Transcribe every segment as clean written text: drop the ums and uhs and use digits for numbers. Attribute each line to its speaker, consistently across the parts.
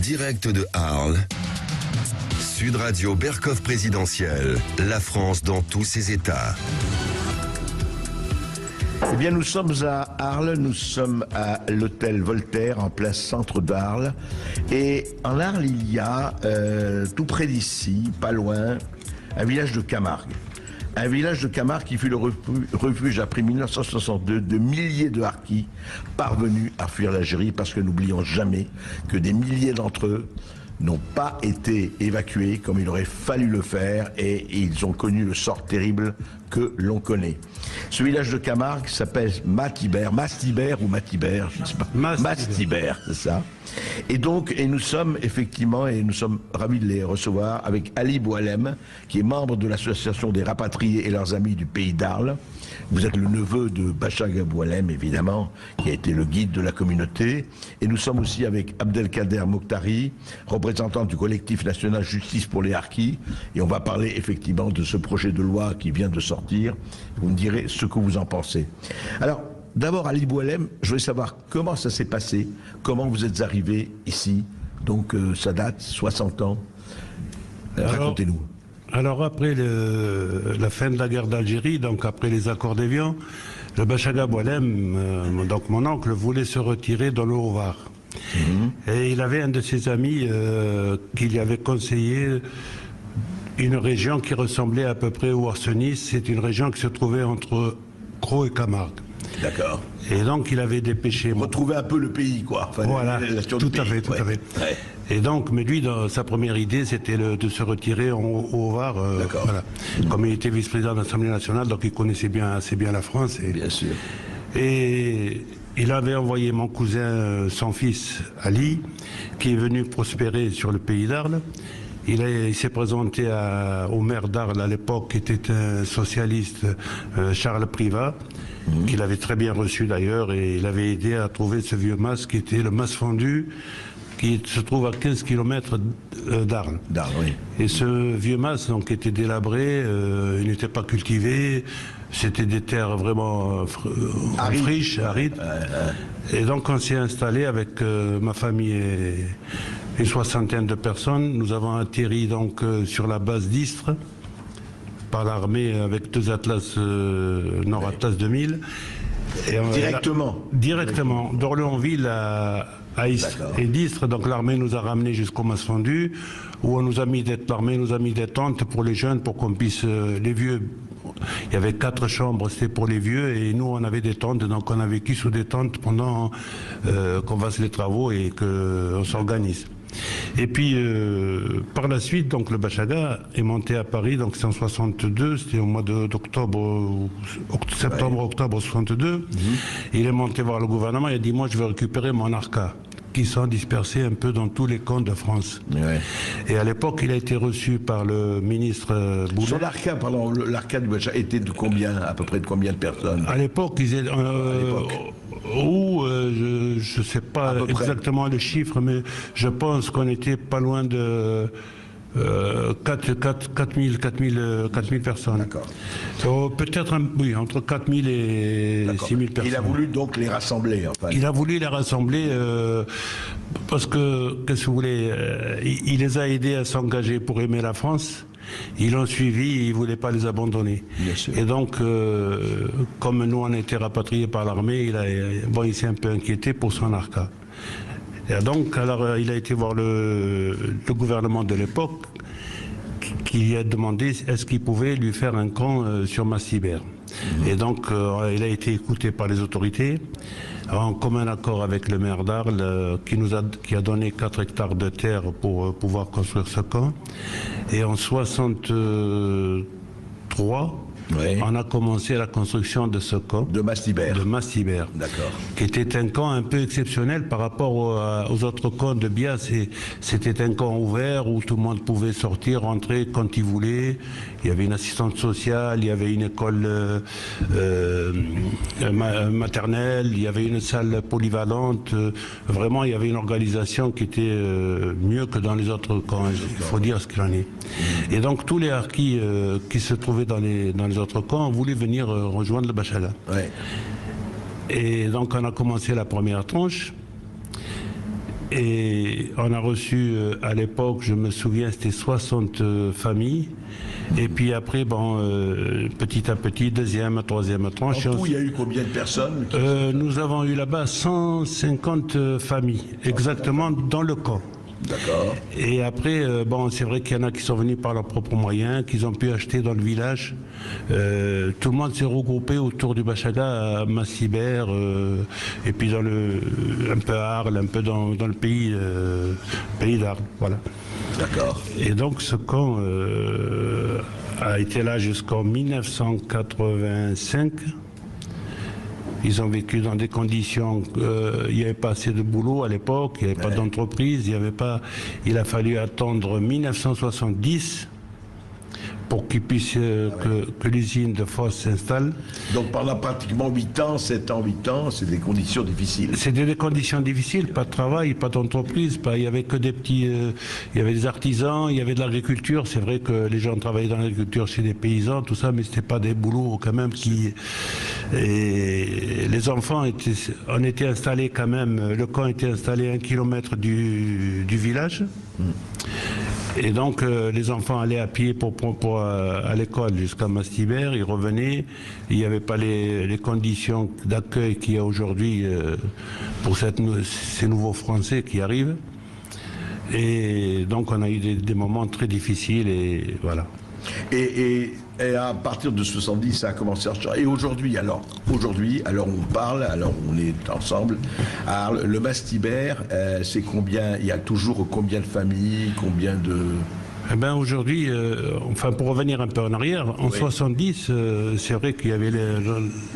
Speaker 1: direct de Arles, Sud Radio Berkhof présidentielle, la France dans tous ses états.
Speaker 2: Eh bien, nous sommes à Arles, nous sommes à l'hôtel Voltaire, en plein centre d'Arles. Et en Arles, il y a, tout près d'ici, pas loin, un village de Camargue. Un village de Camargue qui fut le refuge après 1962 de milliers de harkis parvenus à fuir l'Algérie, parce que n'oublions jamais que des milliers d'entre eux n'ont pas été évacués comme il aurait fallu le faire, et ils ont connu le sort terrible que l'on connaît. Ce village de Camargue s'appelle Mastibert ou Matibert, je ne sais pas. Mastibert, c'est ça. Et donc, nous sommes effectivement, et nous sommes ravis de les recevoir, avec Ali Boualem, qui est membre de l'association des rapatriés et leurs amis du pays d'Arles. Vous êtes le neveu de Bachaga Boualem, évidemment, qui a été le guide de la communauté. Et nous sommes aussi avec Abdelkader Mokhtari, représentant du collectif national Justice pour les Harkis. Et on va parler effectivement de ce projet de loi qui vient de sortir. Vous me direz ce que vous en pensez. Alors, d'abord, Ali Boualem, je voulais savoir comment ça s'est passé, comment vous êtes arrivé ici. Donc, ça date, 60 ans. Racontez-nous.
Speaker 3: Alors après la fin de la guerre d'Algérie, donc après les accords d'Évian, le Bachaga Boualem, donc mon oncle, voulait se retirer dans le Haut-Var. Et il avait un de ses amis qui lui avait conseillé une région qui ressemblait à peu près au Arsenis. C'est une région qui se trouvait entre Crau et Camargue.
Speaker 2: D'accord.
Speaker 3: Et donc il avait dépêché...
Speaker 2: Retrouver un peu le pays, quoi. Enfin,
Speaker 3: voilà, tout à fait. Ouais. Et donc, mais lui, dans sa première idée, c'était de se retirer au Var. Voilà. Comme il était vice-président de l'Assemblée nationale, donc il connaissait assez bien la France.
Speaker 2: Bien sûr.
Speaker 3: Et il avait envoyé mon cousin, son fils Ali, qui est venu prospérer sur le pays d'Arles. Il s'est présenté au maire d'Arles à l'époque, qui était un socialiste, Charles Privat, qu'il avait très bien reçu d'ailleurs, et il avait aidé à trouver ce vieux mas qui était le mas fondu, qui se trouve à 15 km d'Arles.
Speaker 2: Oui.
Speaker 3: Et ce vieux mas donc, était délabré, il n'était pas cultivé, c'était des terres vraiment friches, arides. Et donc on s'est installé avec ma famille et une soixantaine de personnes. Nous avons atterri donc sur la base d'Istres par l'armée avec 2 Atlas, Nord Atlas 2000. Et directement, d'Orléansville à Istres. Et d'Istres, donc l'armée nous a ramenés jusqu'au mas fondu, où l'armée nous a mis des tentes pour les jeunes, pour qu'on puisse, les vieux, il y avait 4 chambres, c'était pour les vieux, et nous on avait des tentes, donc on a vécu sous des tentes pendant qu'on fasse les travaux et qu'on s'organise. Et puis par la suite, donc le Bachaga est monté à Paris, donc c'est en 62, c'était au mois d'octobre, septembre-octobre 62. Il est monté voir le gouvernement, il a dit moi je veux récupérer mon arca, qui sont dispersés un peu dans tous les camps de France. Et à l'époque, il a été reçu par le ministre Boulet.
Speaker 2: Son arca, pardon, l'arca du Bachaga était de combien, à peu près de combien de personnes?
Speaker 3: À l'époque, je ne sais pas exactement le chiffre, mais je pense qu'on était pas loin de 4000 personnes.
Speaker 2: D'accord.
Speaker 3: Peut-être, oui, entre 4000 et 6000 personnes.
Speaker 2: Il a voulu donc les rassembler. Enfin.
Speaker 3: Il a voulu les rassembler parce que, qu'est-ce que vous voulez, il les a aidés à s'engager pour aimer la France. Ils l'ont suivi et ils ne voulaient pas les abandonner.
Speaker 2: Bien sûr.
Speaker 3: Et donc, comme nous on était rapatriés par l'armée, il s'est un peu inquiété pour son arca. Et donc, alors, il a été voir le gouvernement de l'époque qui lui a demandé est-ce qu'il pouvait lui faire un camp sur Mastibert. Et donc, il a été écouté par les autorités, en commun accord avec le maire d'Arles, qui a donné 4 hectares de terre pour pouvoir construire ce camp. Et en 63, on a commencé la construction de ce camp.
Speaker 2: De Mastibert.
Speaker 3: D'accord. Qui était un camp un peu exceptionnel par rapport aux autres camps de Bias. C'était un camp ouvert où tout le monde pouvait sortir, rentrer quand il voulait. Il y avait une assistante sociale, il y avait une école maternelle, il y avait une salle polyvalente. Vraiment, il y avait une organisation qui était mieux que dans les autres camps. Il faut dire ce qu'il en est. Et donc, tous les harkis qui se trouvaient dans les autres camps ont voulu venir rejoindre le Bachaga. Et donc, on a commencé la première tranche. Et on a reçu à l'époque, je me souviens, c'était 60 familles. Et puis après, petit à petit, deuxième, troisième tranche.
Speaker 2: En tout, il y a eu combien de personnes
Speaker 3: Nous avons eu là-bas 150 familles, exactement dans le camp.
Speaker 2: D'accord.
Speaker 3: Et après, c'est vrai qu'il y en a qui sont venus par leurs propres moyens, qu'ils ont pu acheter dans le village. Tout le monde s'est regroupé autour du Bachaga à Massibert, et puis un peu à Arles, un peu dans le pays d'Arles. Voilà.
Speaker 2: D'accord.
Speaker 3: Et donc ce camp a été là jusqu'en 1985. Ils ont vécu dans des conditions, il n'y avait pas assez de boulot à l'époque, il n'y avait pas d'entreprise, il a fallu attendre 1970 pour qu'ils puissent, que l'usine de Fos s'installe.
Speaker 2: Donc pendant pratiquement 8 ans, 7 ans, 8 ans, c'est des conditions difficiles.
Speaker 3: C'était des conditions difficiles, pas de travail, pas d'entreprise, il n'y avait que des petits... il y avait des artisans, il y avait de l'agriculture. C'est vrai que les gens travaillaient dans l'agriculture chez des paysans, tout ça, mais ce n'était pas des boulots quand même qui... Et les enfants on était installés quand même, le camp était installé à 1 kilomètre du village. Et donc les enfants allaient à pied à l'école jusqu'à Mastibert, ils revenaient, il n'y avait pas les conditions d'accueil qu'il y a aujourd'hui pour ces nouveaux Français qui arrivent. Et donc on a eu des moments très difficiles et voilà.
Speaker 2: Et à partir de 70, ça a commencé à changer. Et aujourd'hui, alors on parle, alors on est ensemble. Alors, le Mastibert, c'est combien? Il y a toujours combien de familles, combien de...
Speaker 3: Eh bien aujourd'hui, pour revenir un peu en arrière, en 70, c'est vrai qu'il y avait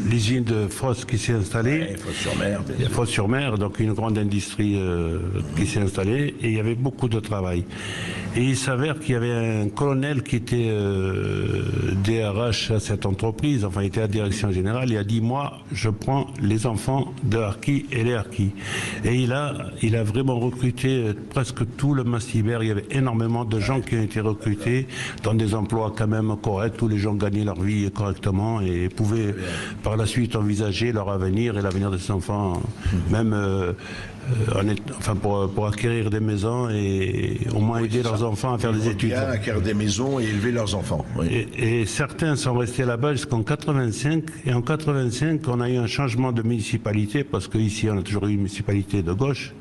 Speaker 3: l'usine de Fos qui s'est installée. Fos-sur-Mer, donc une grande industrie qui s'est installée, et il y avait beaucoup de travail. Et il s'avère qu'il y avait un colonel qui était DRH à cette entreprise, enfin il était à la direction générale, il a dit: moi je prends les enfants de Harkis et les Harkis. Et il a vraiment recruté presque tout le Mastibert. Il y avait énormément de gens qui ont été recrutés dans des emplois quand même corrects, où les gens gagnaient leur vie correctement et pouvaient par la suite envisager leur avenir et l'avenir de ces enfants, même pour acquérir des maisons et au moins aider leurs enfants à faire des études.
Speaker 2: Bien acquérir des maisons et élever leurs enfants. Oui.
Speaker 3: Et certains sont restés là-bas jusqu'en 85. Et en 85, on a eu un changement de municipalité, parce qu'ici on a toujours eu une municipalité de gauche.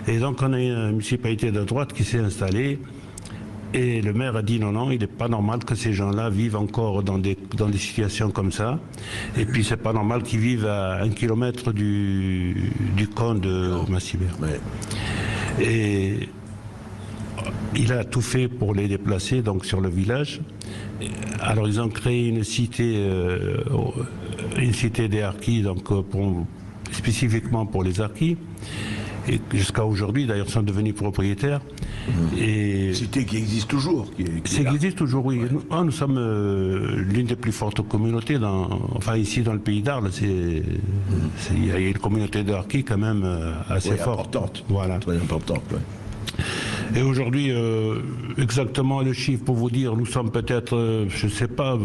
Speaker 3: Et donc on a eu une municipalité de droite qui s'est installée. Et le maire a dit non, il n'est pas normal que ces gens-là vivent encore dans des situations comme ça. Et puis c'est pas normal qu'ils vivent à 1 kilomètre du camp de Massibert. Ouais. Et il a tout fait pour les déplacer donc sur le village. Alors ils ont créé une cité des Harkis, donc spécifiquement pour les Harkis. Et jusqu'à aujourd'hui, d'ailleurs, sont devenus propriétaires.
Speaker 2: Cité qui existe toujours. Qui
Speaker 3: existe toujours, oui. Ouais. Nous sommes l'une des plus fortes communautés, ici dans le pays d'Arles. Il y a une communauté de Harkis quand même assez forte.
Speaker 2: Importante.
Speaker 3: Voilà.
Speaker 2: Très importante, oui.
Speaker 3: Et aujourd'hui, exactement le chiffre pour vous dire, nous sommes peut-être, je ne sais pas,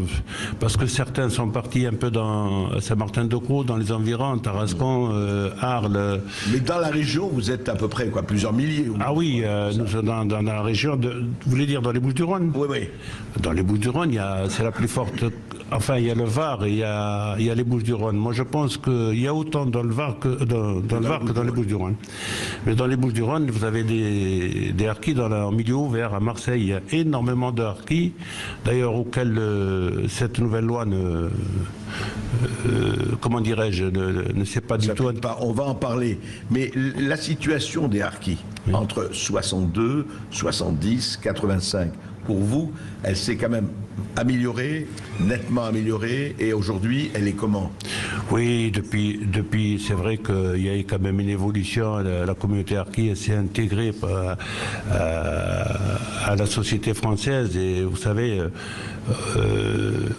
Speaker 3: parce que certains sont partis un peu dans Saint-Martin-de-Croix, dans les environs, Tarascon, Arles.
Speaker 2: Mais dans la région, vous êtes à peu près plusieurs milliers.
Speaker 3: Ah oui, nous sommes dans la région vous voulez dire dans les Bouches-du-Rhône?
Speaker 2: Oui.
Speaker 3: Dans les Bouches-du-Rhône, c'est la plus forte. Enfin, il y a le Var et il y a les Bouches-du-Rhône. Moi, je pense qu'il y a autant dans le Var que dans les Bouches-du-Rhône. Mais dans les Bouches-du-Rhône, vous avez des Harkis en milieu ouvert. À Marseille, il y a énormément de Harkis, d'ailleurs auxquels cette nouvelle loi ne sait pas du tout.
Speaker 2: On va en parler. Mais la situation des Harkis, entre 62, 70, 85, pour vous, elle s'est quand même améliorée, nettement améliorée, et aujourd'hui, elle est comment?
Speaker 3: Oui, depuis c'est vrai qu'il y a eu quand même une évolution. La communauté Harkis s'est intégrée à la société française, et vous savez,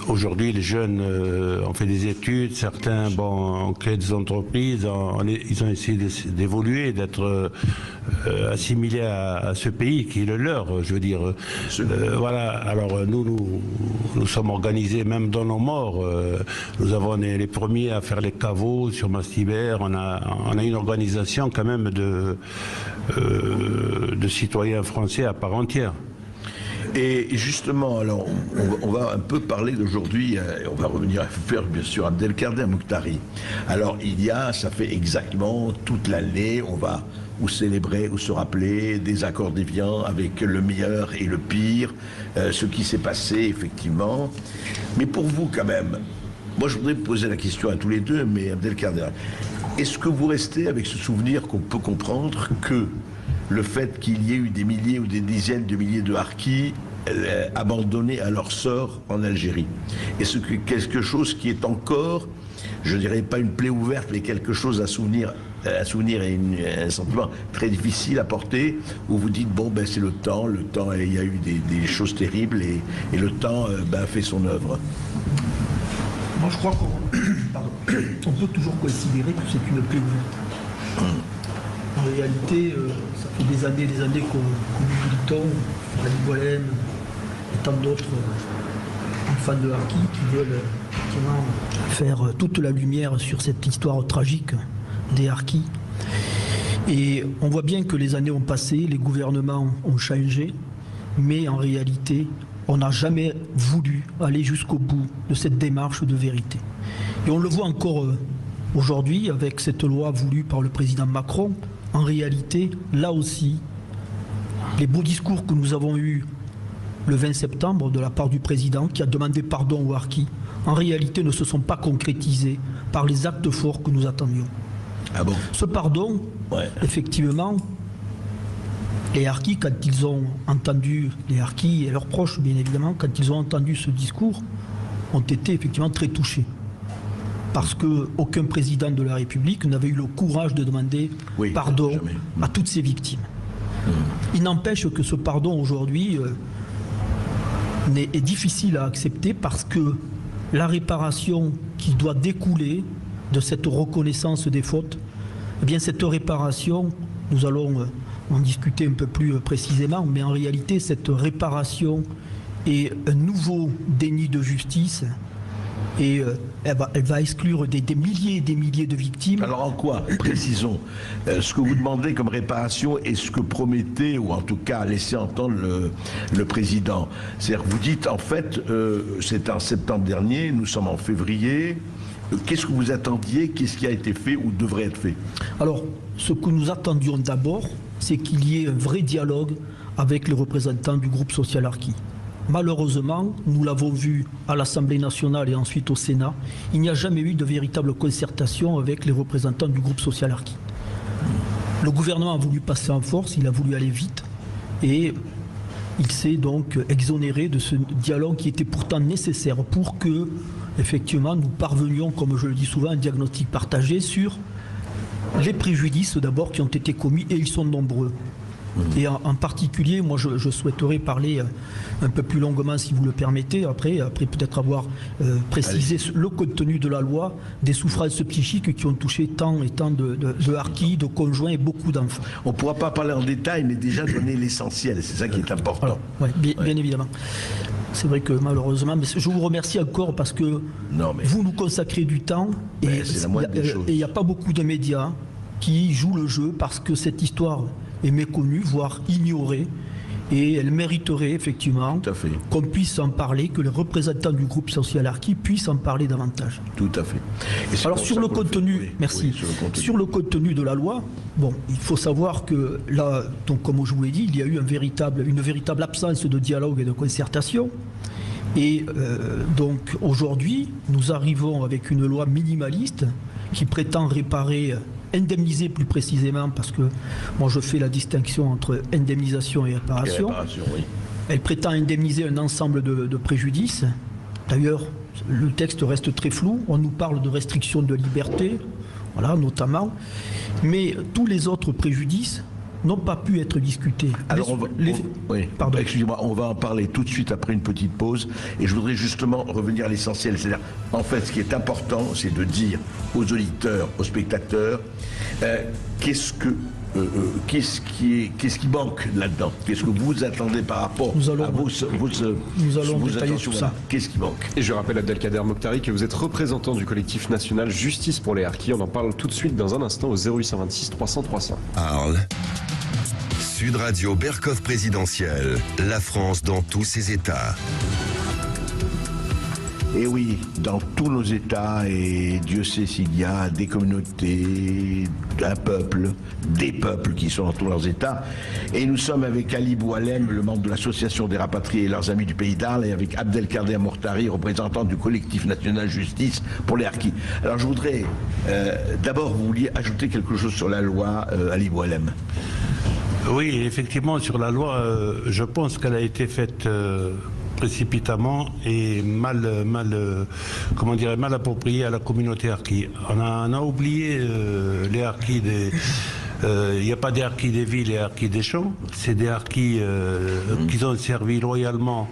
Speaker 3: aujourd'hui les jeunes ont fait des études, certains ont créé des entreprises, ils ont essayé d'évoluer, d'être assimilés à ce pays qui est le leur, je veux dire. Voilà, alors nous sommes organisés même dans nos morts. Nous avons les premiers à faire les caveaux sur Mastibert. On a une organisation quand même de citoyens français à part entière.
Speaker 2: Et justement, alors, on va un peu parler d'aujourd'hui, on va revenir à faire bien sûr Abdelkader Mokhtari. Alors, ça fait exactement toute l'année, on va ou célébrer ou se rappeler des accords d'Évian avec le meilleur et le pire, ce qui s'est passé effectivement. Mais pour vous quand même, moi je voudrais poser la question à tous les deux, mais Abdelkader, est-ce que vous restez avec ce souvenir qu'on peut comprendre que le fait qu'il y ait eu des milliers ou des dizaines de milliers de harkis abandonnés à leur sort en Algérie? Est-ce que quelque chose qui est encore, je dirais pas une plaie ouverte, mais quelque chose à souvenir et un sentiment très difficile à porter, où vous dites, bon, ben c'est le temps, il y a eu des choses terribles et le temps fait son œuvre?
Speaker 4: Moi je crois qu'on peut toujours considérer que c'est une plaie ouverte. En réalité, ça fait des années qu'on oublie le temps, Ali Boilem et tant d'autres fans de harkis qui veulent faire toute la lumière sur cette histoire tragique des harkis. Et on voit bien que les années ont passé, les gouvernements ont changé, mais en réalité, on n'a jamais voulu aller jusqu'au bout de cette démarche de vérité. Et on le voit encore aujourd'hui avec cette loi voulue par le président Macron. En réalité, là aussi, les beaux discours que nous avons eus le 20 septembre de la part du président qui a demandé pardon aux harkis, en réalité ne se sont pas concrétisés par les actes forts que nous attendions.
Speaker 2: Ah bon?
Speaker 4: Ce pardon, effectivement, les harkis, quand ils ont entendu, les harkis et leurs proches, bien évidemment, quand ils ont entendu ce discours, ont été effectivement très touchés. Parce qu'aucun président de la République n'avait eu le courage de demander pardon à toutes ces victimes. Il n'empêche que ce pardon aujourd'hui est difficile à accepter parce que la réparation qui doit découler de cette reconnaissance des fautes, eh bien cette réparation, nous allons en discuter un peu plus précisément, mais en réalité cette réparation est un nouveau déni de justice. Et elle va exclure des milliers et des milliers de victimes.
Speaker 2: Alors en quoi, précisons, ce que vous demandez comme réparation et ce que promettait, ou en tout cas laissait entendre le président. C'est-à-dire vous dites, en fait, c'est en septembre dernier, nous sommes en février, qu'est-ce que vous attendiez, qu'est-ce qui a été fait ou devrait être fait?
Speaker 4: Alors, ce que nous attendions d'abord, c'est qu'il y ait un vrai dialogue avec les représentants du groupe social harki. Malheureusement, nous l'avons vu à l'Assemblée nationale et ensuite au Sénat, il n'y a jamais eu de véritable concertation avec les représentants du groupe social harki. Le gouvernement a voulu passer en force, il a voulu aller vite et il s'est donc exonéré de ce dialogue qui était pourtant nécessaire pour que, effectivement, nous parvenions, comme je le dis souvent, à un diagnostic partagé sur les préjudices d'abord qui ont été commis, et ils sont nombreux. Et en particulier, moi je souhaiterais parler un peu plus longuement, si vous le permettez, après peut-être avoir précisé le contenu de la loi des souffrances psychiques qui ont touché tant et tant de harkis, de conjoints et beaucoup d'enfants.
Speaker 2: On ne pourra pas parler en détail, mais déjà donner l'essentiel, c'est ça qui est important.
Speaker 4: Alors, bien évidemment. C'est vrai que malheureusement, mais je vous remercie encore parce que vous nous consacrez du temps et il n'y a pas beaucoup de médias qui jouent le jeu parce que cette histoire est méconnue, voire ignorée, et elle mériterait effectivement qu'on puisse en parler, que les représentants du groupe social harki puissent en parler davantage.
Speaker 2: Tout à fait.
Speaker 4: Alors sur le contenu, sur le contenu de la loi, bon, il faut savoir que là, donc comme je vous l'ai dit, il y a eu une véritable absence de dialogue et de concertation. Et donc aujourd'hui, nous arrivons avec une loi minimaliste qui prétend réparer, indemniser plus précisément, parce que moi je fais la distinction entre indemnisation et réparation. Elle prétend indemniser un ensemble de préjudices. D'ailleurs, le texte reste très flou. On nous parle de restriction de liberté, voilà, notamment. Mais tous les autres préjudices n'ont pas pu être discutés.
Speaker 2: Alors excusez-moi, on va en parler tout de suite après une petite pause. Et je voudrais justement revenir à l'essentiel. C'est-à-dire, en fait, ce qui est important, c'est de dire aux auditeurs, aux spectateurs, qu'est-ce que qu'est-ce qui manque là-dedans? Qu'est-ce que vous attendez par rapport à
Speaker 4: nous allons détailler tout ça.
Speaker 2: Qu'est-ce qui manque?
Speaker 5: Et je rappelle, Abdelkader Mokhtari, que vous êtes représentant du collectif national Justice pour les harkis. On en parle tout de suite dans un instant au 0826 300 300.
Speaker 1: Arles. Sud Radio Berkoff présidentielle. La France dans tous ses états.
Speaker 2: Et oui, dans tous nos États, et Dieu sait s'il y a des communautés, un peuple, des peuples qui sont dans tous leurs États. Et nous sommes avec Ali Boualem, le membre de l'association des rapatriés et leurs amis du Pays d'Arles, et avec Abdelkader Mokhtari, représentant du collectif national Justice pour les harkis. Alors je voudrais, d'abord, vous vouliez ajouter quelque chose sur la loi, Ali Boualem?
Speaker 3: Oui, effectivement, sur la loi, je pense qu'elle a été faite précipitamment et mal appropriée à la communauté harki. On a oublié les harkis des... Il n'y a pas des harkis des villes et harkis des champs, c'est des harkis qui ont servi loyalement,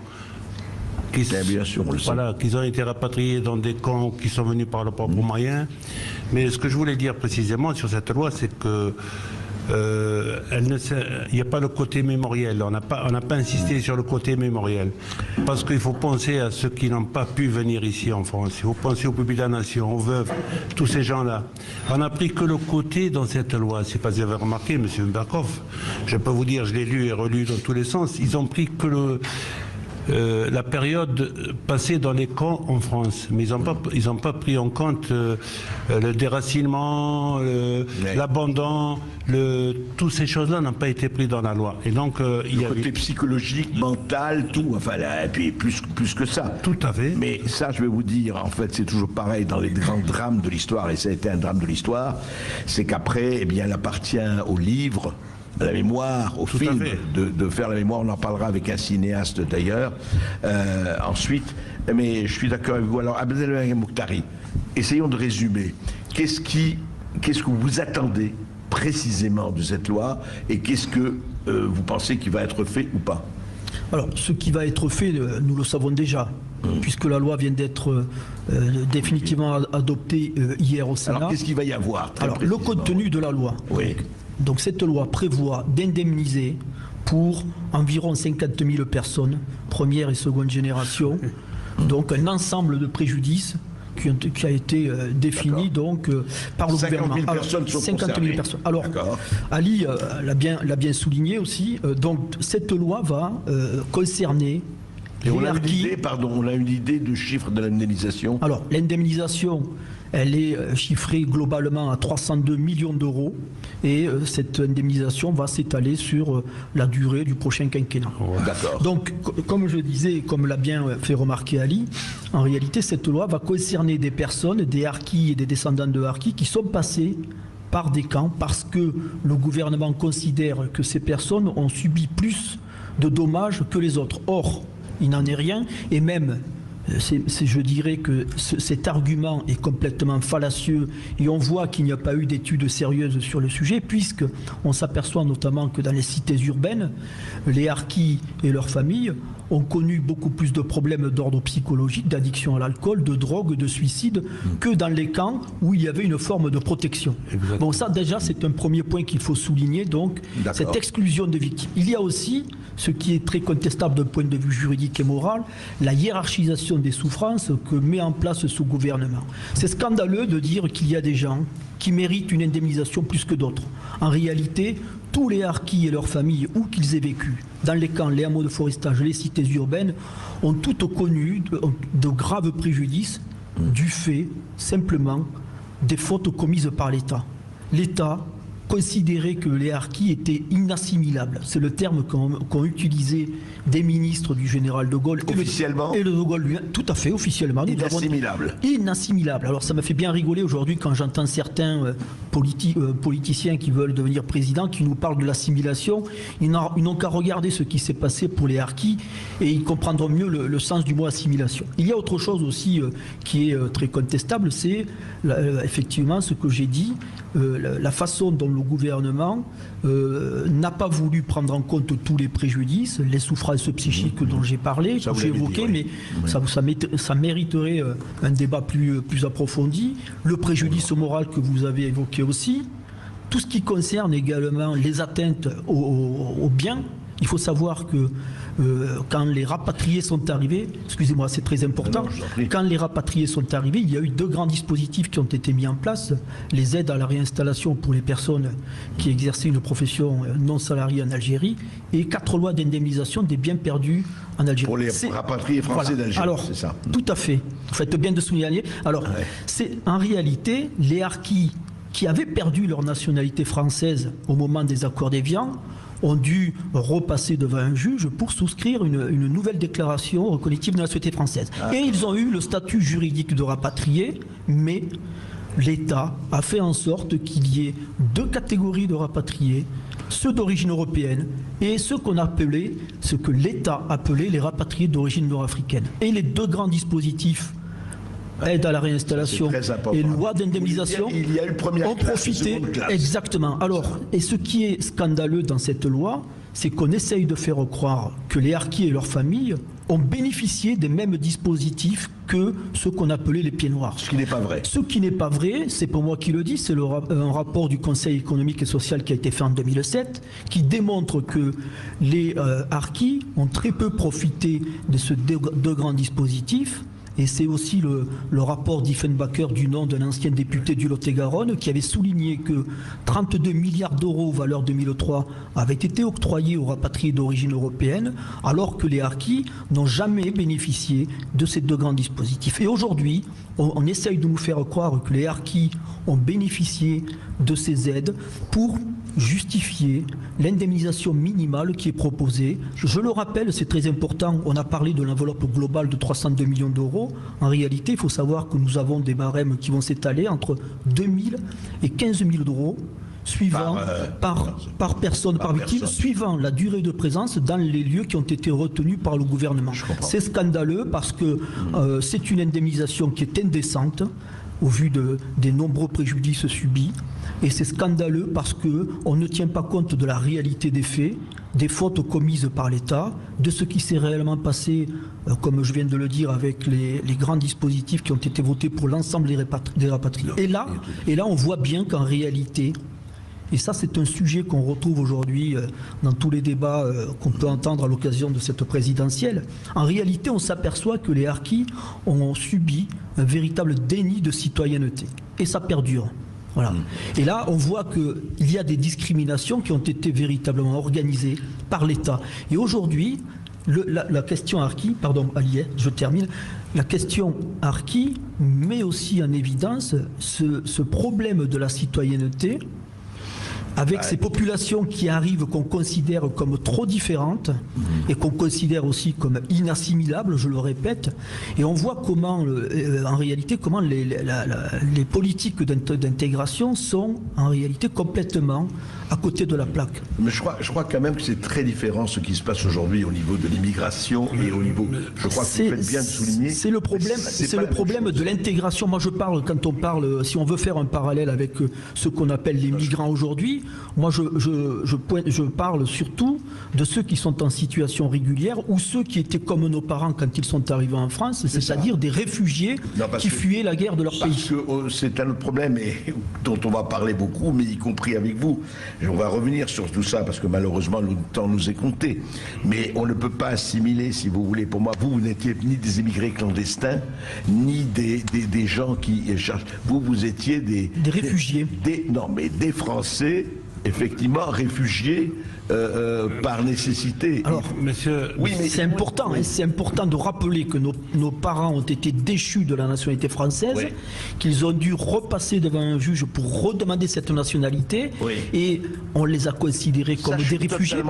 Speaker 2: bien sûr,
Speaker 3: qu'ils ont été rapatriés dans des camps qui sont venus par leurs propres moyens. Mais ce que je voulais dire précisément sur cette loi, c'est que il n'y a pas le côté mémoriel. On n'a pas insisté sur le côté mémoriel. Parce qu'il faut penser à ceux qui n'ont pas pu venir ici en France. Il faut penser aux pupilles de la nation, aux veuves, tous ces gens-là. On n'a pris que le côté dans cette loi. C'est pas si vous avez remarqué, M. Berkoff. Je peux vous dire, je l'ai lu et relu dans tous les sens. Ils ont pris que la période passée dans les camps en France, mais ils n'ont pas pris en compte le déracinement, l'abandon, toutes ces choses-là n'ont pas été prises dans la loi. Et donc il y a
Speaker 2: côté psychologique, mental, tout, enfin là, et puis plus que ça.
Speaker 3: Tout à fait.
Speaker 2: Mais ça, je vais vous dire, en fait, c'est toujours pareil dans les grands drames de l'histoire, et ça a été un drame de l'histoire, c'est qu'après, eh bien, il appartient au livre, à la mémoire, au film, de faire la mémoire. On en parlera avec un cinéaste d'ailleurs. Ensuite, mais je suis d'accord avec vous. Alors, Abdelkader Mokhtari, essayons de résumer. Qu'est-ce que vous attendez précisément de cette loi et qu'est-ce que vous pensez qu'il va être fait ou pas?
Speaker 4: Alors, ce qui va être fait, nous le savons déjà, puisque la loi vient d'être définitivement adoptée hier au Sénat.
Speaker 2: Alors, qu'est-ce qu'il va y avoir?
Speaker 4: Alors, le contenu de la loi.
Speaker 2: Oui.
Speaker 4: Donc cette loi prévoit d'indemniser pour environ 50 000 personnes, première et seconde génération, donc un ensemble de préjudices qui a été défini donc par le gouvernement.
Speaker 2: 50 000 personnes.
Speaker 4: Alors, Ali l'a bien souligné aussi, donc cette loi va concerner
Speaker 2: et on a une idée de chiffre de l'indemnisation.
Speaker 4: Alors, l'indemnisation, elle est chiffrée globalement à 302 millions d'euros et cette indemnisation va s'étaler sur la durée du prochain quinquennat.
Speaker 2: D'accord.
Speaker 4: Donc, comme je disais, comme l'a bien fait remarquer Ali, en réalité, cette loi va concerner des personnes, des harkis et des descendants de harkis qui sont passés par des camps parce que le gouvernement considère que ces personnes ont subi plus de dommages que les autres. Or, il n'en est rien, et même, je dirais que cet argument est complètement fallacieux, et on voit qu'il n'y a pas eu d'études sérieuses sur le sujet, puisqu'on s'aperçoit notamment que dans les cités urbaines, les harkis et leurs familles ont connu beaucoup plus de problèmes d'ordre psychologique, d'addiction à l'alcool, de drogue, de suicide, que dans les camps où il y avait une forme de protection. Exactement. Bon, ça déjà, c'est un premier point qu'il faut souligner, donc, cette exclusion des victimes. Il y a aussi, ce qui est très contestable d'un point de vue juridique et moral, la hiérarchisation des souffrances que met en place ce gouvernement. C'est scandaleux de dire qu'il y a des gens qui méritent une indemnisation plus que d'autres. En réalité, tous les harkis et leurs familles, où qu'ils aient vécu, dans les camps, les hameaux de forestage, les cités urbaines, ont toutes connu de graves préjudices du fait, simplement, des fautes commises par l'État. L'État considérait que les harkis étaient inassimilables. C'est le terme qu'ont utilisé des ministres du général de Gaulle.
Speaker 2: Officiellement.
Speaker 4: Et le de Gaulle lui-même. Tout à fait, officiellement.
Speaker 2: Inassimilables.
Speaker 4: Inassimilables. Alors ça m'a fait bien rigoler aujourd'hui quand j'entends certains politiciens qui veulent devenir présidents, qui nous parlent de l'assimilation. Ils n'ont qu'à regarder ce qui s'est passé pour les harkis et ils comprendront mieux le sens du mot assimilation. Il y a autre chose aussi qui est très contestable, c'est effectivement ce que j'ai dit, la façon dont le gouvernement n'a pas voulu prendre en compte tous les préjudices, les souffrances psychiques dont j'ai parlé, que j'ai évoquées, mais ça mériterait un débat plus approfondi. Le préjudice moral que vous avez évoqué aussi. tout ce qui concerne également les atteintes aux biens, il faut savoir que quand les rapatriés sont arrivés, excusez-moi, c'est très important, quand les rapatriés sont arrivés, il y a eu 2 grands dispositifs qui ont été mis en place, les aides à la réinstallation pour les personnes qui exerçaient une profession non salariée en Algérie et 4 lois d'indemnisation des biens perdus en Algérie.
Speaker 2: Pour les rapatriés français d'Algérie,
Speaker 4: alors, c'est ça. Tout à fait. Vous faites bien de souligner. Alors, c'est en réalité les harkis qui avaient perdu leur nationalité française au moment des accords d'Évian ont dû repasser devant un juge pour souscrire une nouvelle déclaration collective de la nationalité française. Et ils ont eu le statut juridique de rapatriés, mais l'État a fait en sorte qu'il y ait 2 catégories de rapatriés, ceux d'origine européenne et ceux ce que l'État appelait les rapatriés d'origine nord-africaine. Et les 2 grands dispositifs, aide à la réinstallation et loi d'indemnisation,
Speaker 2: il y a eu première
Speaker 4: ont profité exactement. Alors, et ce qui est scandaleux dans cette loi, c'est qu'on essaye de faire croire que les harkis et leurs familles ont bénéficié des mêmes dispositifs que ceux qu'on appelait les pieds noirs.
Speaker 2: Ce qui n'est pas vrai.
Speaker 4: Ce qui n'est pas vrai, c'est pas moi qui le dis, c'est un rapport du Conseil économique et social qui a été fait en 2007, qui démontre que les harkis ont très peu profité de ces 2 grands dispositifs. Et c'est aussi le rapport d'Iffenbacher du nom d'un ancien député du Lot-et-Garonne qui avait souligné que 32 milliards d'euros valeur 2003 avaient été octroyés aux rapatriés d'origine européenne, alors que les harkis n'ont jamais bénéficié de ces 2 grands dispositifs. Et aujourd'hui, on essaye de nous faire croire que les harkis ont bénéficié de ces aides pour justifier l'indemnisation minimale qui est proposée. Je le rappelle, c'est très important, on a parlé de l'enveloppe globale de 302 millions d'euros. En réalité, il faut savoir que nous avons des barèmes qui vont s'étaler entre 2 000 et 15 000 euros suivant par personne, par victime, suivant la durée de présence dans les lieux qui ont été retenus par le gouvernement. C'est scandaleux parce que c'est une indemnisation qui est indécente au vu des nombreux préjudices subis. Et c'est scandaleux parce qu'on ne tient pas compte de la réalité des faits, des fautes commises par l'État, de ce qui s'est réellement passé, comme je viens de le dire, avec les grands dispositifs qui ont été votés pour l'ensemble des rapatriés. Et là, on voit bien qu'en réalité, et ça c'est un sujet qu'on retrouve aujourd'hui dans tous les débats qu'on peut entendre à l'occasion de cette présidentielle, en réalité on s'aperçoit que les harkis ont subi un véritable déni de citoyenneté. Et ça perdure. Voilà. Et là, on voit qu'il y a des discriminations qui ont été véritablement organisées par l'État. Et aujourd'hui, la question harki, pardon, Alié, je termine, la question harki met aussi en évidence ce problème de la citoyenneté avec ces populations qui arrivent, qu'on considère comme trop différentes et qu'on considère aussi comme inassimilables, je le répète. Et on voit comment, en réalité, comment les politiques d'intégration sont en réalité complètement à côté de la plaque.
Speaker 2: Mais je crois quand même que c'est très différent ce qui se passe aujourd'hui au niveau de l'immigration et au niveau. Je crois que vous faites bien de souligner.
Speaker 4: C'est le problème de l'intégration. Moi, je parle, quand on parle, si on veut faire un parallèle avec ce qu'on appelle les migrants aujourd'hui, moi, je parle surtout de ceux qui sont en situation régulière ou ceux qui étaient comme nos parents quand ils sont arrivés en France, c'est-à-dire des réfugiés qui fuyaient la guerre de leur pays.
Speaker 2: Parce que c'est un autre problème et dont on va parler beaucoup, mais y compris avec vous. On va revenir sur tout ça parce que malheureusement le temps nous est compté. Mais on ne peut pas assimiler, si vous voulez, pour moi, vous n'étiez ni des immigrés clandestins, ni des gens qui cherchent. Vous étiez des
Speaker 4: réfugiés.
Speaker 2: Des Français, effectivement, réfugiés par nécessité.
Speaker 4: Alors, monsieur, oui, mais c'est important, c'est important de rappeler que nos parents ont été déchus de la nationalité française, qu'ils ont dû repasser devant un juge pour redemander cette nationalité, et on les a considérés comme des réfugiés,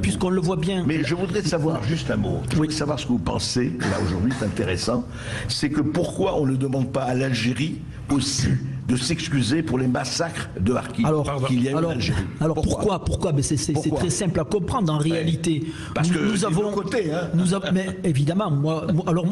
Speaker 4: puisqu'on le voit bien.
Speaker 2: Mais je voudrais savoir juste un mot. Je voudrais savoir ce que vous pensez, là aujourd'hui, c'est intéressant, c'est que pourquoi on ne demande pas à l'Algérie aussi de s'excuser pour les massacres de harkis qu'il y a eu en Algérie.
Speaker 4: Alors pourquoi mais c'est très simple à comprendre en réalité.
Speaker 2: Parce que
Speaker 4: nous avons,
Speaker 2: côté, hein.
Speaker 4: mais évidemment, moi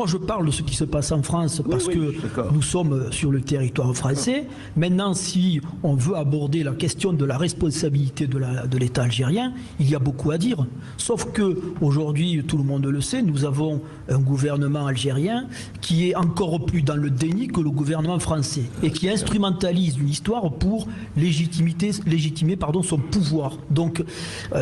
Speaker 4: je parle de ce qui se passe en France parce que nous sommes sur le territoire français. Maintenant, si on veut aborder la question de la responsabilité de l'État algérien, il y a beaucoup à dire. Sauf que aujourd'hui, tout le monde le sait, nous avons un gouvernement algérien qui est encore plus dans le déni que le gouvernement français et qui instrumentalise une histoire pour légitimer son pouvoir. Donc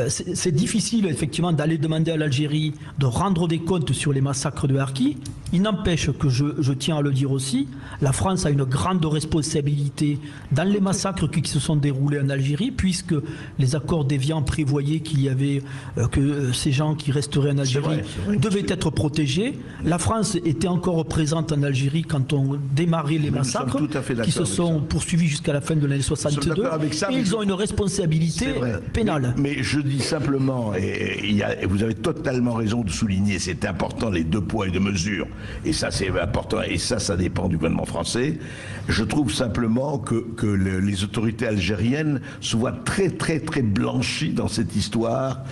Speaker 4: c'est difficile effectivement d'aller demander à l'Algérie de rendre des comptes sur les massacres de Harki. Il n'empêche que je tiens à le dire aussi, la France a une grande responsabilité dans les massacres qui se sont déroulés en Algérie, puisque les accords d'Évian prévoyaient qu'il y avait que ces gens qui resteraient en Algérie devaient être protégés. La France était encore présente en Algérie quand on démarrait les massacres qui se sont poursuivis jusqu'à la fin de l'année 62. Et ils ont une responsabilité pénale.
Speaker 2: Mais je dis simplement, et vous avez totalement raison de souligner, c'est important, les 2 poids et 2 mesures. Et ça, c'est important. Et ça dépend du gouvernement français. Je trouve simplement que les autorités algériennes se voient très, très, très blanchies dans cette histoire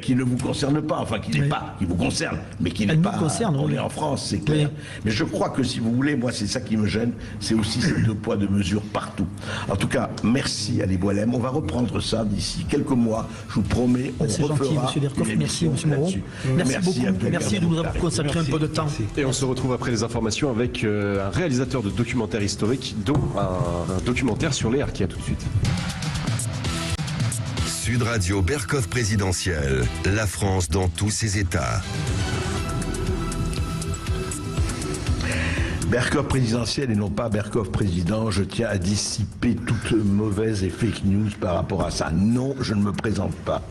Speaker 2: qui ne vous concerne pas. Enfin, qui n'est pas, qui vous concerne, mais qui n'est pas. On est en France, c'est clair. Mais je crois que si vous voulez, moi, c'est ça qui me gêne. C'est aussi ces 2 poids, 2 mesures partout. En tout cas, merci Ali Boualem. On va reprendre ça d'ici quelques mois. Je vous promets, on refera.
Speaker 4: C'est gentil, monsieur Berkoff. Merci, monsieur Moreau. Merci beaucoup. Merci de nous avoir consacré un peu de temps.
Speaker 5: Et on se retrouve après les informations avec un réalisateur de documentaires historiques, dont un documentaire sur les harkis. À tout de suite.
Speaker 1: Sud Radio Berkoff présidentielle, la France dans tous ses états.
Speaker 2: Berkoff présidentiel et non pas Berkoff président, je tiens à dissiper toute mauvaise et fake news par rapport à ça. Non, je ne me présente pas.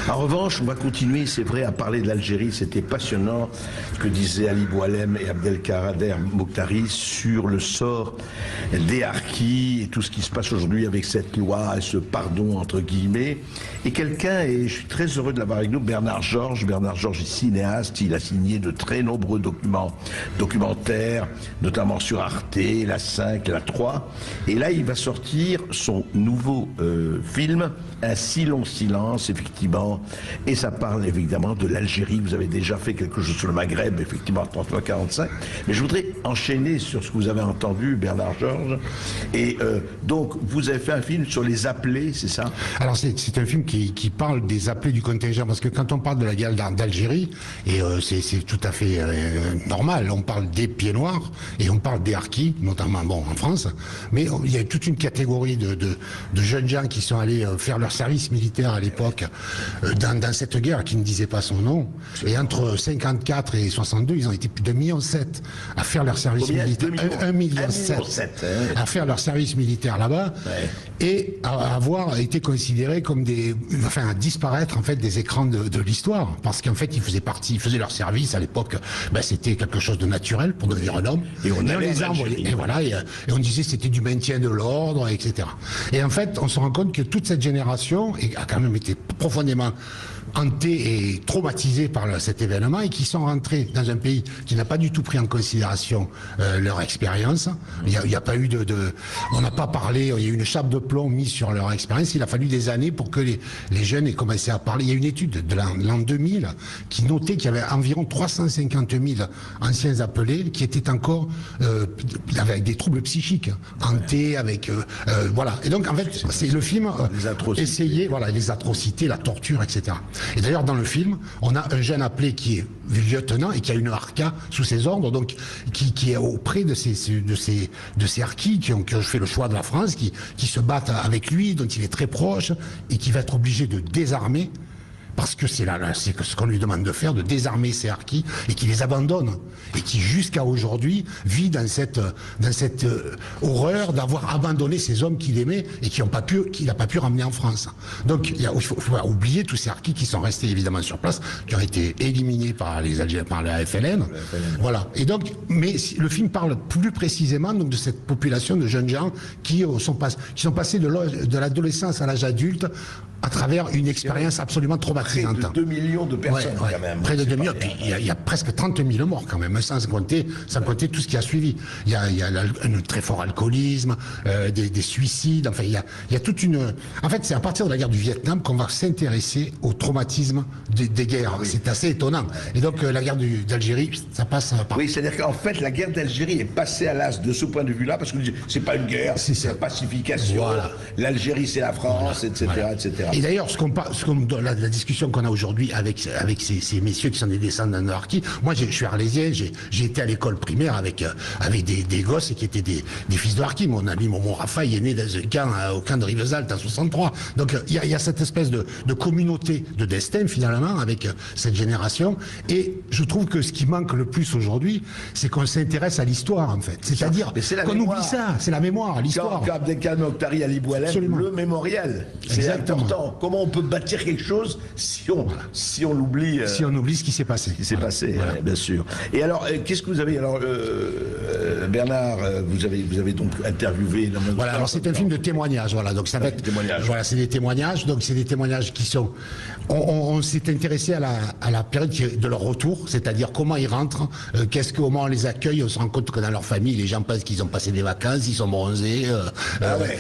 Speaker 2: En revanche, on va continuer, c'est vrai, à parler de l'Algérie. C'était passionnant ce que disaient Ali Boualem et Abdelkader Mokhtari sur le sort des harkis et tout ce qui se passe aujourd'hui avec cette loi et ce pardon entre guillemets. Et quelqu'un, et je suis très heureux de l'avoir avec nous, Bernard Georges. Bernard Georges est cinéaste, il a signé de très nombreux documentaires, notamment sur Arte, la 5, la 3. Et là, il va sortir son nouveau film, Un si long silence, effectivement. Et ça parle évidemment de l'Algérie. Vous avez déjà fait quelque chose sur le Maghreb, effectivement, en 33-45. Mais je voudrais enchaîner sur ce que vous avez entendu, Bernard Georges. Et donc, vous avez fait un film sur les appelés, c'est ça?
Speaker 6: Alors, c'est un film qui parle des appelés du contingent. Parce que quand on parle de la guerre d'Algérie, et c'est tout à fait normal, on parle des pieds noirs, et on parle des harkis, notamment en France, mais il y a toute une catégorie de jeunes gens qui sont allés faire leur service militaire à l'époque dans cette guerre qui ne disait pas son nom. Et entre 54 et 62, ils ont été plus de 1,7 million à faire leur service militaire. 1,7 million à faire leur service militaire là-bas, et à avoir été considérés comme à disparaître en fait des écrans de l'histoire, parce qu'en fait ils faisaient leur service à l'époque. C'était quelque chose de naturel pour devenir un homme. Et on les envoyait, et on disait c'était du maintien de l'ordre, etc. Et en fait, on se rend compte que toute cette génération a quand même été profondément hantés et traumatisés par cet événement, et qui sont rentrés dans un pays qui n'a pas du tout pris en considération leur expérience. Il n'y a pas eu on n'a pas parlé, il y a eu une chape de plomb mise sur leur expérience. Il a fallu des années pour que les jeunes aient commencé à parler. Il y a une étude de l'an 2000 qui notait qu'il y avait environ 350 000 anciens appelés qui étaient encore avec des troubles psychiques, hantés, avec voilà. Et donc en fait, c'est le film essayait, les atrocités, la torture, etc. Et d'ailleurs, dans le film, on a un jeune appelé qui est lieutenant et qui a une harka sous ses ordres, donc qui est auprès de ces harkis qui ont fait le choix de la France, qui se battent avec lui, dont il est très proche, et qui va être obligé de désarmer. Parce que c'est ce qu'on lui demande de faire, de désarmer ces harkis, et qui les abandonne, et qui jusqu'à aujourd'hui vit dans cette horreur d'avoir abandonné ces hommes qu'il aimait et qu'il n'a pas pu ramener en France. Donc il faut pas oublier tous ces harkis qui sont restés évidemment sur place, qui ont été éliminés par les Algériens, par la FLN. Voilà. Et donc, mais le film parle plus précisément donc de cette population de jeunes gens qui sont passés de l'adolescence à l'âge adulte à travers une expérience absolument traumatisante. partisans.
Speaker 2: Près de 2 millions de personnes, quand même.
Speaker 6: Près de 2 millions. Puis il y a presque 30 000 morts, quand même, sans compter tout ce qui a suivi. Il y a un très fort alcoolisme, des suicides. Enfin, il y a toute une. En fait, c'est à partir de la guerre du Vietnam qu'on va s'intéresser au traumatisme des guerres. C'est assez étonnant. Et donc, la guerre d'Algérie, ça passe par.
Speaker 2: Oui, c'est-à-dire qu'en fait, la guerre d'Algérie est passée à l'as de ce point de vue-là, parce que c'est pas une guerre, c'est la pacification. Voilà. L'Algérie, c'est la France, etc., etc.
Speaker 6: Et d'ailleurs, la discussion qu'on a aujourd'hui avec ces messieurs qui sont des descendants de harkis, moi, je suis arlésien, j'ai été à l'école primaire avec des gosses qui étaient des fils de harkis. Mon ami Momo Rafaï est né dans un camp, au camp de Rivesaltes en 63. Donc, il y a cette espèce de communauté de destin, finalement, avec cette génération. Et je trouve que ce qui manque le plus aujourd'hui, c'est qu'on s'intéresse à l'histoire, en fait. C'est-à-dire qu'on oublie ça, c'est la mémoire, l'histoire.
Speaker 2: Quand Abdelkader Mokhtari, Ali Boualem, le mémorial, c'est important. Comment on peut bâtir quelque chose si on l'oublie
Speaker 6: si on oublie ce qui s'est passé.
Speaker 2: Bien sûr. Et alors, qu'est-ce que vous avez... Alors, Bernard, vous avez donc interviewé...
Speaker 6: Voilà, alors c'est un film de témoignage, voilà. Donc ça va être... Voilà, c'est des témoignages, donc c'est des témoignages qui sont... On s'est intéressé à la période de leur retour, c'est-à-dire comment ils rentrent, comment on les accueille, on se rend compte que dans leur famille, les gens pensent qu'ils ont passé des vacances, ils sont bronzés,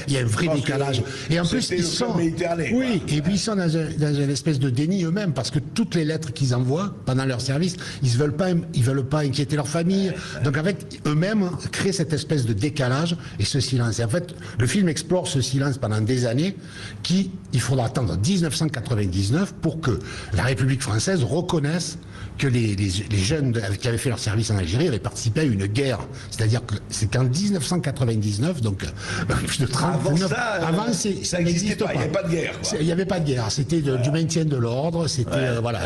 Speaker 6: il y a un vrai décalage. Et en plus, ils sont... Oui, et puis ils sont dans une espèce de déni eux-mêmes, parce que toutes les lettres qu'ils envoient pendant leur service, ils veulent pas inquiéter leur famille. Donc en fait, eux-mêmes créent cette espèce de décalage et ce silence. Et en fait, le film explore ce silence pendant des années il faudra attendre 1999 pour que la République française reconnaisse que les jeunes qui avaient fait leur service en Algérie avaient participé à une guerre. C'est-à-dire que c'est qu'en 1999, donc plus de 39 avant ça n'existait pas.
Speaker 2: Il n'y avait pas de guerre.
Speaker 6: Il n'y avait pas de guerre. C'était du maintien de l'ordre. C'était voilà.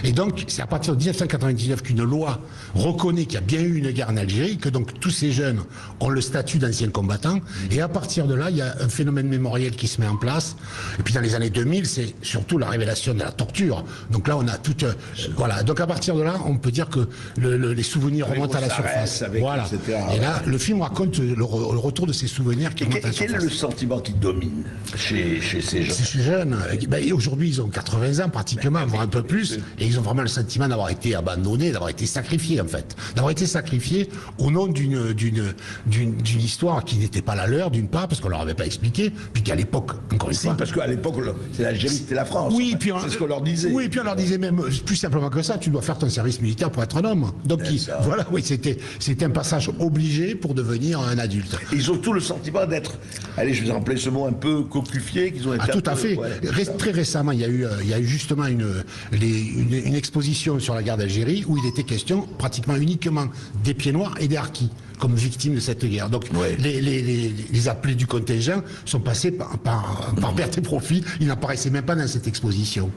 Speaker 6: Et donc c'est à partir de 1999 qu'une loi reconnaît qu'il y a bien eu une guerre en Algérie, que donc tous ces jeunes ont le statut d'anciens combattants. Et à partir de là, il y a un phénomène mémoriel qui se met en place. Et puis dans les années 2000, c'est surtout la révélation de la torture. Donc là, on a toute voilà. Donc à partir de là, on peut dire que les souvenirs remontent à la surface. Voilà. Etc. Et là, le film raconte le retour de ces souvenirs qui remontent à la surface.
Speaker 2: Quel est le sentiment qui domine chez ces jeunes?
Speaker 6: Ces jeunes, aujourd'hui, ils ont 80 ans pratiquement, voire un peu plus, et ils ont vraiment le sentiment d'avoir été abandonnés, d'avoir été sacrifiés en fait, d'avoir été sacrifiés au nom d'une histoire qui n'était pas la leur, d'une part, parce qu'on leur avait pas expliqué, puis qu'à l'époque, encore une fois,
Speaker 2: parce qu'à l'époque, c'est l'Algérie, c'était la France.
Speaker 6: Oui, puis
Speaker 2: c'est ce qu'on leur disait.
Speaker 6: Oui, puis on leur disait même plus simplement que ça, tu dois faire ton service militaire pour être un homme. Donc voilà, oui, c'était un passage obligé pour devenir un adulte.
Speaker 2: Et ils ont tout le sentiment d'être, allez, je vais employer ce mot, un peu cocufiés, qu'ils ont été.
Speaker 6: Tout à fait. Très récemment, il y a eu justement une exposition sur la guerre d'Algérie où il était question pratiquement uniquement des pieds noirs et des harkis comme victimes de cette guerre. Donc les appelés du contingent sont passés par perte et profit. Ils n'apparaissaient même pas dans cette exposition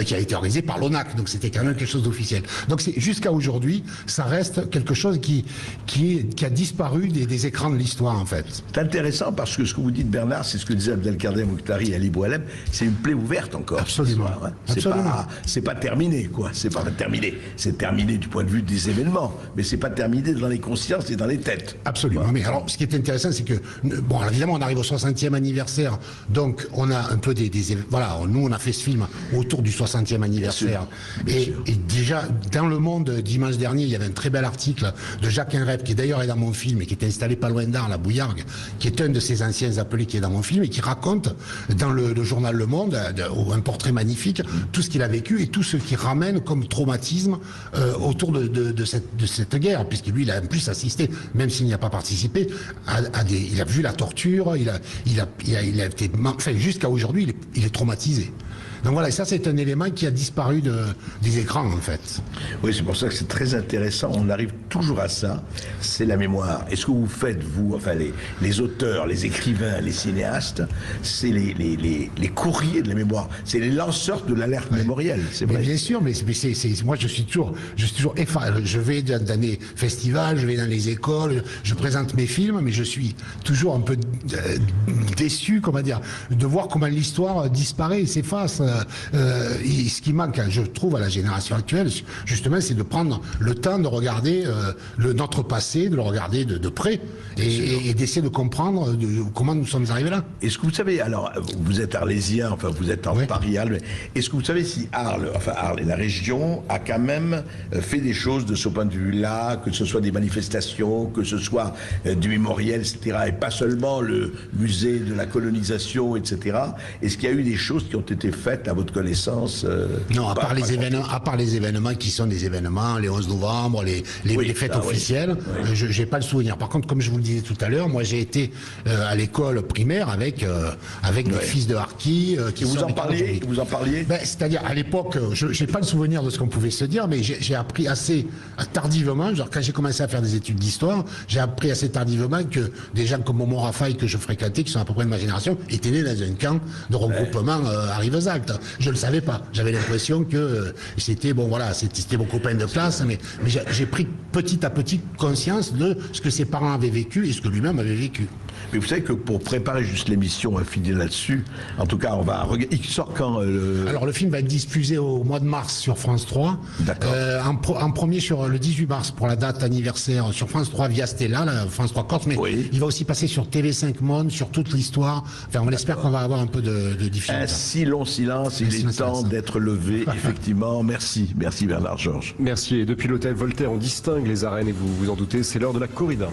Speaker 6: qui a été organisée par l'ONAC. Donc c'était quand même quelque chose d'officiel. Donc jusqu'à aujourd'hui, ça reste quelque chose qui a disparu des écrans de l'histoire en fait.
Speaker 2: C'est intéressant parce que ce que vous dites, Bernard, c'est ce que disait Abdelkader Mokhtari et Ali Boualem, c'est une plaie ouverte encore.
Speaker 6: Absolument.
Speaker 2: C'est pas terminé, quoi. C'est pas terminé. C'est terminé du point de vue des événements, mais c'est pas terminé dans les consciences et dans les têtes.
Speaker 6: Absolument. Voilà. Mais alors, ce qui est intéressant, c'est que, bon, alors, évidemment, on arrive au 60e anniversaire, donc on a un peu voilà, nous, on a fait ce film autour du 60e anniversaire. Bien sûr. Et déjà, dans Le Monde, dimanche dernier, il y avait un très bel article de Jacques Henrep, qui d'ailleurs est dans mon film et qui est installé pas loin d'Arles, à Bouillargues, qui est un de ces anciens appelés qui est dans mon film et qui raconte dans le journal Le Monde, un portrait magnifique, tout ce qu'il a vécu et tout ce qui ramène comme traumatisme autour de cette guerre, puisque lui, il a en plus assisté, même s'il n'y a pas participé, il a vu la torture, il a été, enfin, jusqu'à aujourd'hui, il est traumatisé. Donc voilà, et ça c'est un élément qui a disparu des écrans en fait.
Speaker 2: Oui, c'est pour ça que c'est très intéressant, on arrive toujours à ça, c'est la mémoire. Et ce que vous faites, vous, enfin les auteurs, les écrivains, les cinéastes, c'est les courriers de la mémoire, c'est les lanceurs de l'alerte mémorielle, c'est vrai.
Speaker 6: Mais bien sûr, mais moi je suis toujours effaré. Je vais dans les festivals, je vais dans les écoles, je présente mes films, mais je suis toujours un peu déçu, comment dire, de voir comment l'histoire disparaît et s'efface. ce qui manque, je trouve, à la génération actuelle, justement, c'est de prendre le temps de regarder notre passé, de le regarder de près, et d'essayer de comprendre comment nous sommes arrivés là.
Speaker 2: Est-ce que vous savez, alors, vous êtes arlésien, enfin, vous êtes en Paris-Arles, est-ce que vous savez si Arles et la région, a quand même fait des choses de ce point de vue-là, que ce soit des manifestations, que ce soit du mémoriel, etc., et pas seulement le musée de la colonisation, etc. Est-ce qu'il y a eu des choses qui ont été faites à votre connaissance
Speaker 6: Non, à part les événements qui sont des événements, les 11 novembre, les fêtes officielles, je n'ai pas le souvenir. Par contre, comme je vous le disais tout à l'heure, moi j'ai été à l'école primaire avec des fils de harkis.
Speaker 2: Vous en parliez
Speaker 6: c'est-à-dire, à l'époque, je n'ai pas le souvenir de ce qu'on pouvait se dire, mais j'ai appris assez tardivement, genre quand j'ai commencé à faire des études d'histoire, j'ai appris assez tardivement que des gens comme Momon Raphaël que je fréquentais, qui sont à peu près de ma génération, étaient nés dans un camp de regroupement à Rivesaltes. Je ne le savais pas. J'avais l'impression que c'était mon copain de classe, mais j'ai pris petit à petit conscience de ce que ses parents avaient vécu et ce que lui-même avait vécu.
Speaker 2: Mais vous savez que pour préparer juste l'émission, on va finir là-dessus. En tout cas, on va regarder. Il sort quand
Speaker 6: Alors, le film va être diffusé au mois de mars sur France 3.
Speaker 2: D'accord.
Speaker 6: En premier sur le 18 mars pour la date anniversaire sur France 3 via Stella, France 3 Corse. Mais il va aussi passer sur TV5 Monde, sur toute l'histoire. Enfin, on espère qu'on va avoir un peu de diffusion.
Speaker 2: Un si long silence, il est temps d'être levé, effectivement. Merci Bernard Georges.
Speaker 5: Merci. Et depuis l'hôtel Voltaire, on distingue les arènes et vous vous en doutez, c'est l'heure de la corrida.